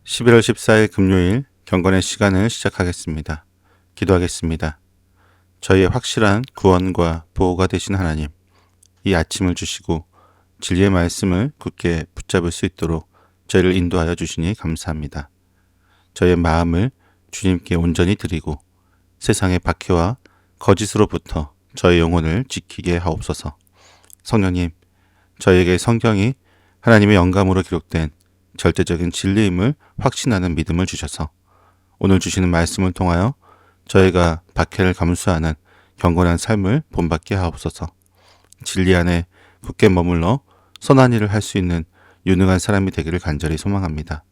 11월 14일 금요일 경건의 시간을 시작하겠습니다. 기도하겠습니다. 저희의 확실한 구원과 보호가 되신 하나님, 이 아침을 주시고 진리의 말씀을 굳게 붙잡을 수 있도록 저희를 인도하여 주시니 감사합니다. 저희의 마음을 주님께 온전히 드리고 세상의 박해와 거짓으로부터 저희 영혼을 지키게 하옵소서. 성령님, 저희에게 성경이 하나님의 영감으로 기록된 절대적인 진리임을 확신하는 믿음을 주셔서 오늘 주시는 말씀을 통하여 저희가 박해를 감수하는 경건한 삶을 본받게 하옵소서. 진리 안에 굳게 머물러 선한 일을 할 수 있는 유능한 사람이 되기를 간절히 소망합니다.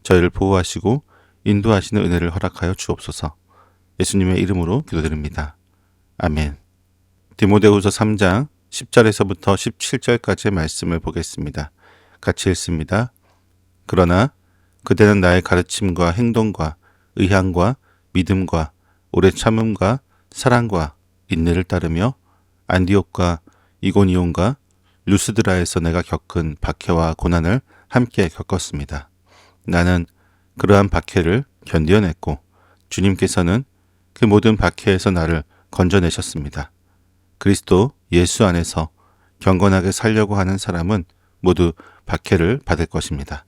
저희를 보호하시고 인도하시는 은혜를 허락하여 주옵소서. 예수님의 이름으로 기도드립니다. 아멘. 디모데후서 3장 10절에서부터 17절까지의 말씀을 보겠습니다. 같이 읽습니다. 그러나 그대는 나의 가르침과 행동과 의향과 믿음과 오래 참음과 사랑과 인내를 따르며 안디옥과 이고니온과 루스드라에서 내가 겪은 박해와 고난을 함께 겪었습니다. 나는 그러한 박해를 견디어냈고 주님께서는 그 모든 박해에서 나를 건져내셨습니다. 그리스도 예수 안에서 경건하게 살려고 하는 사람은 모두 박해를 받을 것입니다.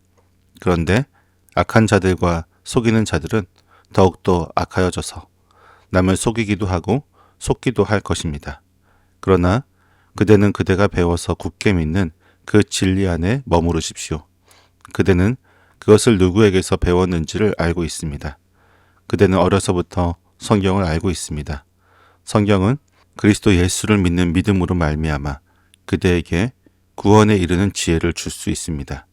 그런데 악한 자들과 속이는 자들은 더욱더 악하여져서 남을 속이기도 하고 속기도 할 것입니다. 그러나 그대는 그대가 배워서 굳게 믿는 그 진리 안에 머무르십시오. 그대는 그것을 누구에게서 배웠는지를 알고 있습니다. 그대는 어려서부터 성경을 알고 있습니다. 성경은 그리스도 예수를 믿는 믿음으로 말미암아 그대에게 구원에 이르는 지혜를 줄 수 있습니다.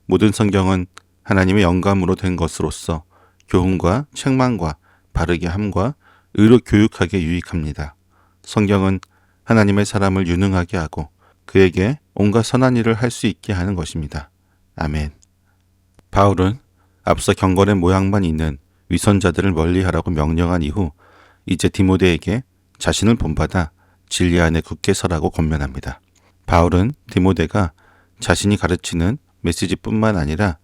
모든 성경은 하나님의 영감으로 된 것으로서 교훈과 책망과 바르게 함과 의로 교육하기에 유익합니다. 성경은 하나님의 사람을 유능하게 하고 그에게 온갖 선한 일을 할 수 있게 하는 것입니다. 아멘. 바울은 앞서 경건의 모양만 있는 위선자들을 멀리하라고 명령한 이후 이제 디모데에게 자신을 본받아 진리 안에 굳게 서라고 권면합니다. 바울은 디모데가 자신이 가르치는 메시지뿐만 아니라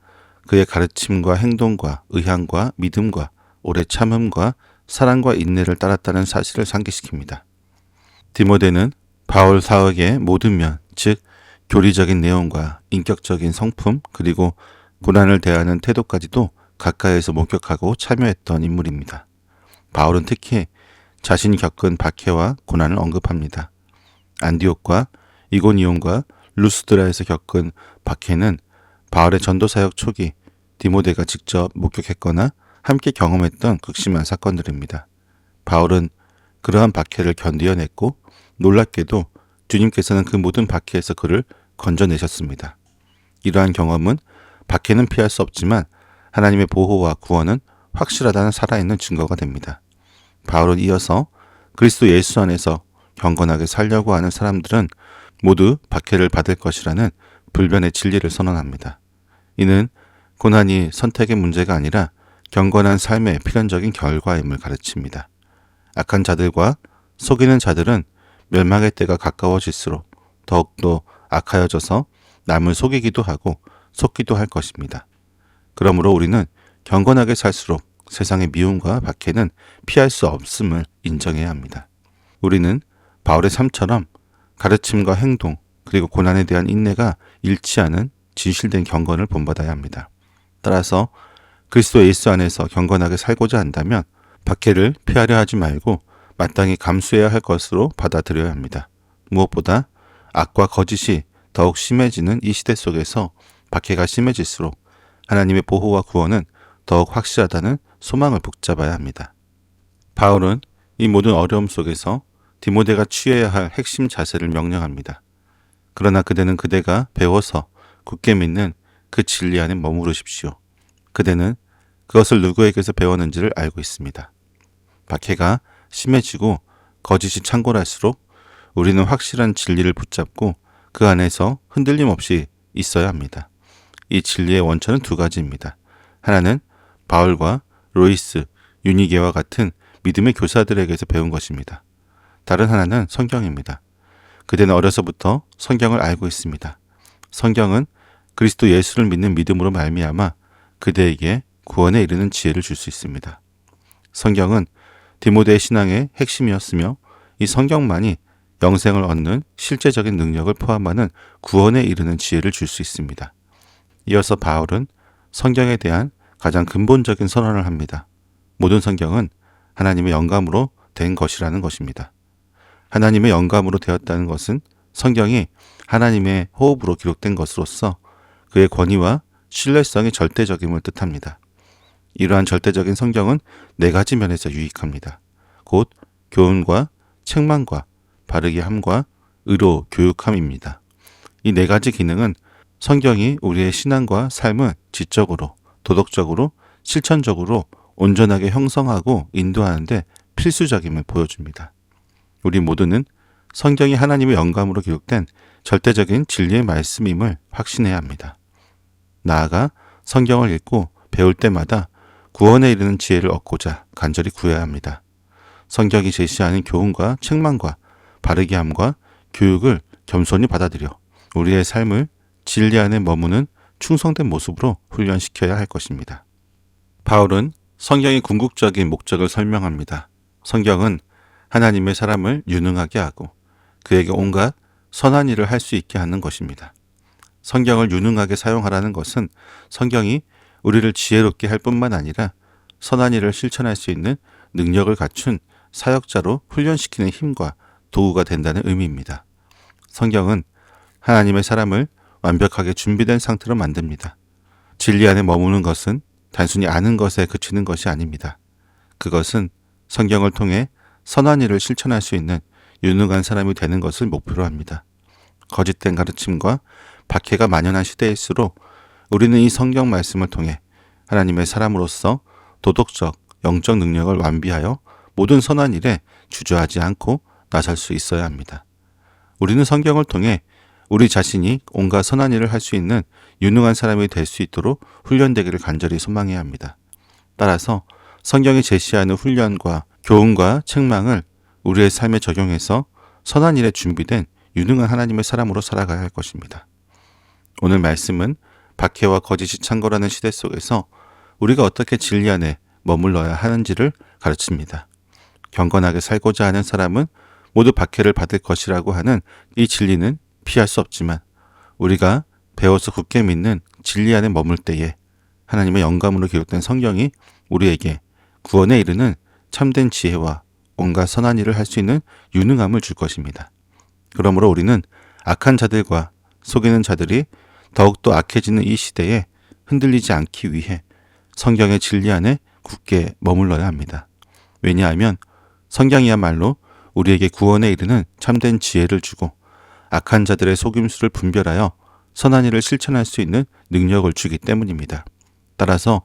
그의 가르침과 행동과 의향과 믿음과 오래 참음과 사랑과 인내를 따랐다는 사실을 상기시킵니다. 디모데는 바울 사역의 모든 면, 즉 교리적인 내용과 인격적인 성품 그리고 고난을 대하는 태도까지도 가까이에서 목격하고 참여했던 인물입니다. 바울은 특히 자신이 겪은 박해와 고난을 언급합니다. 안디옥과 이고니온과 루스드라에서 겪은 박해는 바울의 전도사역 초기 디모데가 직접 목격했거나 함께 경험했던 극심한 사건들입니다. 바울은 그러한 박해를 견디어냈고 놀랍게도 주님께서는 그 모든 박해에서 그를 건져내셨습니다. 이러한 경험은 박해는 피할 수 없지만 하나님의 보호와 구원은 확실하다는 살아있는 증거가 됩니다. 바울은 이어서 그리스도 예수 안에서 경건하게 살려고 하는 사람들은 모두 박해를 받을 것이라는 불변의 진리를 선언합니다. 이는 고난이 선택의 문제가 아니라 경건한 삶의 필연적인 결과임을 가르칩니다. 악한 자들과 속이는 자들은 멸망의 때가 가까워질수록 더욱더 악하여져서 남을 속이기도 하고 속기도 할 것입니다. 그러므로 우리는 경건하게 살수록 세상의 미움과 박해는 피할 수 없음을 인정해야 합니다. 우리는 바울의 삶처럼 가르침과 행동 그리고 고난에 대한 인내가 일치하는 진실된 경건을 본받아야 합니다. 따라서 그리스도 예수 안에서 경건하게 살고자 한다면 박해를 피하려 하지 말고 마땅히 감수해야 할 것으로 받아들여야 합니다. 무엇보다 악과 거짓이 더욱 심해지는 이 시대 속에서 박해가 심해질수록 하나님의 보호와 구원은 더욱 확실하다는 소망을 붙잡아야 합니다. 바울은 이 모든 어려움 속에서 디모데가 취해야 할 핵심 자세를 명령합니다. 그러나 그대는 그대가 배워서 굳게 믿는 그 진리 안에 머무르십시오. 그대는 그것을 누구에게서 배웠는지를 알고 있습니다. 박해가 심해지고 거짓이 창궐할수록 우리는 확실한 진리를 붙잡고 그 안에서 흔들림 없이 있어야 합니다. 이 진리의 원천은 두 가지입니다. 하나는 바울과 로이스, 유니게와 같은 믿음의 교사들에게서 배운 것입니다. 다른 하나는 성경입니다. 그대는 어려서부터 성경을 알고 있습니다. 성경은 그리스도 예수를 믿는 믿음으로 말미암아 그대에게 구원에 이르는 지혜를 줄 수 있습니다. 성경은 디모데의 신앙의 핵심이었으며 이 성경만이 영생을 얻는 실제적인 능력을 포함하는 구원에 이르는 지혜를 줄 수 있습니다. 이어서 바울은 성경에 대한 가장 근본적인 선언을 합니다. 모든 성경은 하나님의 영감으로 된 것이라는 것입니다. 하나님의 영감으로 되었다는 것은 성경이 하나님의 호흡으로 기록된 것으로서 그의 권위와 신뢰성이 절대적임을 뜻합니다. 이러한 절대적인 성경은 네 가지 면에서 유익합니다. 곧 교훈과 책망과 바르게 함과 의로 교육함입니다. 이 네 가지 기능은 성경이 우리의 신앙과 삶을 지적으로, 도덕적으로, 실천적으로 온전하게 형성하고 인도하는데 필수적임을 보여줍니다. 우리 모두는 성경이 하나님의 영감으로 기록된 절대적인 진리의 말씀임을 확신해야 합니다. 나아가 성경을 읽고 배울 때마다 구원에 이르는 지혜를 얻고자 간절히 구해야 합니다. 성경이 제시하는 교훈과 책망과 바르게 함과 교육을 겸손히 받아들여 우리의 삶을 진리 안에 머무는 충성된 모습으로 훈련시켜야 할 것입니다. 바울은 성경의 궁극적인 목적을 설명합니다. 성경은 하나님의 사람을 유능하게 하고 그에게 온갖 선한 일을 할 수 있게 하는 것입니다. 성경을 유능하게 사용하라는 것은 성경이 우리를 지혜롭게 할 뿐만 아니라 선한 일을 실천할 수 있는 능력을 갖춘 사역자로 훈련시키는 힘과 도구가 된다는 의미입니다. 성경은 하나님의 사람을 완벽하게 준비된 상태로 만듭니다. 진리 안에 머무는 것은 단순히 아는 것에 그치는 것이 아닙니다. 그것은 성경을 통해 선한 일을 실천할 수 있는 유능한 사람이 되는 것을 목표로 합니다. 거짓된 가르침과 박해가 만연한 시대일수록 우리는 이 성경 말씀을 통해 하나님의 사람으로서 도덕적, 영적 능력을 완비하여 모든 선한 일에 주저하지 않고 나설 수 있어야 합니다. 우리는 성경을 통해 우리 자신이 온갖 선한 일을 할 수 있는 유능한 사람이 될 수 있도록 훈련되기를 간절히 소망해야 합니다. 따라서 성경이 제시하는 훈련과 교훈과 책망을 우리의 삶에 적용해서 선한 일에 준비된 유능한 하나님의 사람으로 살아가야 할 것입니다. 오늘 말씀은 박해와 거짓이 창궐하는 시대 속에서 우리가 어떻게 진리 안에 머물러야 하는지를 가르칩니다. 경건하게 살고자 하는 사람은 모두 박해를 받을 것이라고 하는 이 진리는 피할 수 없지만 우리가 배워서 굳게 믿는 진리 안에 머물 때에 하나님의 영감으로 기록된 성경이 우리에게 구원에 이르는 참된 지혜와 온갖 선한 일을 할 수 있는 유능함을 줄 것입니다. 그러므로 우리는 악한 자들과 속이는 자들이 더욱더 악해지는 이 시대에 흔들리지 않기 위해 성경의 진리 안에 굳게 머물러야 합니다. 왜냐하면 성경이야말로 우리에게 구원에 이르는 참된 지혜를 주고 악한 자들의 속임수를 분별하여 선한 일을 실천할 수 있는 능력을 주기 때문입니다. 따라서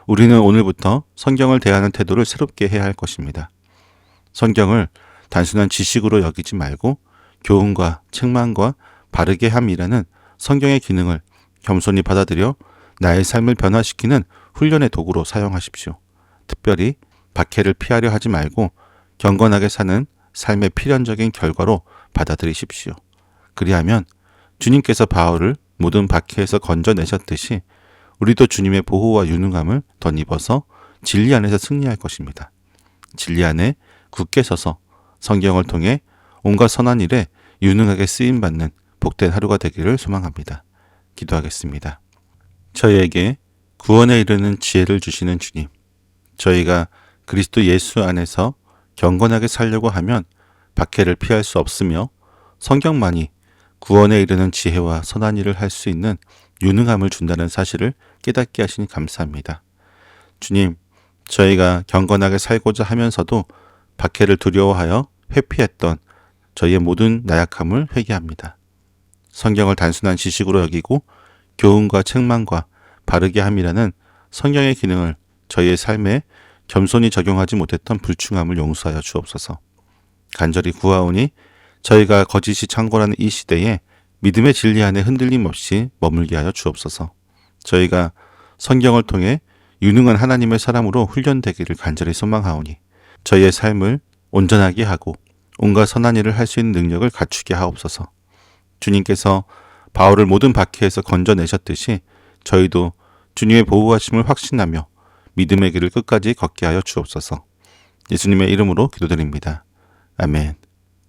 우리는 오늘부터 성경을 대하는 태도를 새롭게 해야 할 것입니다. 성경을 단순한 지식으로 여기지 말고 교훈과 책망과 바르게 함이라는 성경의 기능을 겸손히 받아들여 나의 삶을 변화시키는 훈련의 도구로 사용하십시오. 특별히 박해를 피하려 하지 말고 경건하게 사는 삶의 필연적인 결과로 받아들이십시오. 그리하면 주님께서 바울을 모든 박해에서 건져내셨듯이 우리도 주님의 보호와 유능함을 덧입어서 진리 안에서 승리할 것입니다. 진리 안에 굳게 서서 성경을 통해 온갖 선한 일에 유능하게 쓰임받는 복된 하루가 되기를 소망합니다. 기도하겠습니다. 저희에게 구원에 이르는 지혜를 주시는 주님, 저희가 그리스도 예수 안에서 경건하게 살려고 하면 박해를 피할 수 없으며 성경만이 구원에 이르는 지혜와 선한 일을 할 수 있는 유능함을 준다는 사실을 깨닫게 하시니 감사합니다. 주님, 저희가 경건하게 살고자 하면서도 박해를 두려워하여 회피했던 저희의 모든 나약함을 회개합니다. 성경을 단순한 지식으로 여기고 교훈과 책망과 바르게 함이라는 성경의 기능을 저희의 삶에 겸손히 적용하지 못했던 불충함을 용서하여 주옵소서. 간절히 구하오니 저희가 거짓이 창궐하는 이 시대에 믿음의 진리 안에 흔들림 없이 머물게 하여 주옵소서. 저희가 성경을 통해 유능한 하나님의 사람으로 훈련되기를 간절히 소망하오니 저희의 삶을 온전하게 하고 온갖 선한 일을 할 수 있는 능력을 갖추게 하옵소서. 주님께서 바울을 모든 박해에서 건져내셨듯이 저희도 주님의 보호하심을 확신하며 믿음의 길을 끝까지 걷게 하여 주옵소서. 예수님의 이름으로 기도드립니다. 아멘.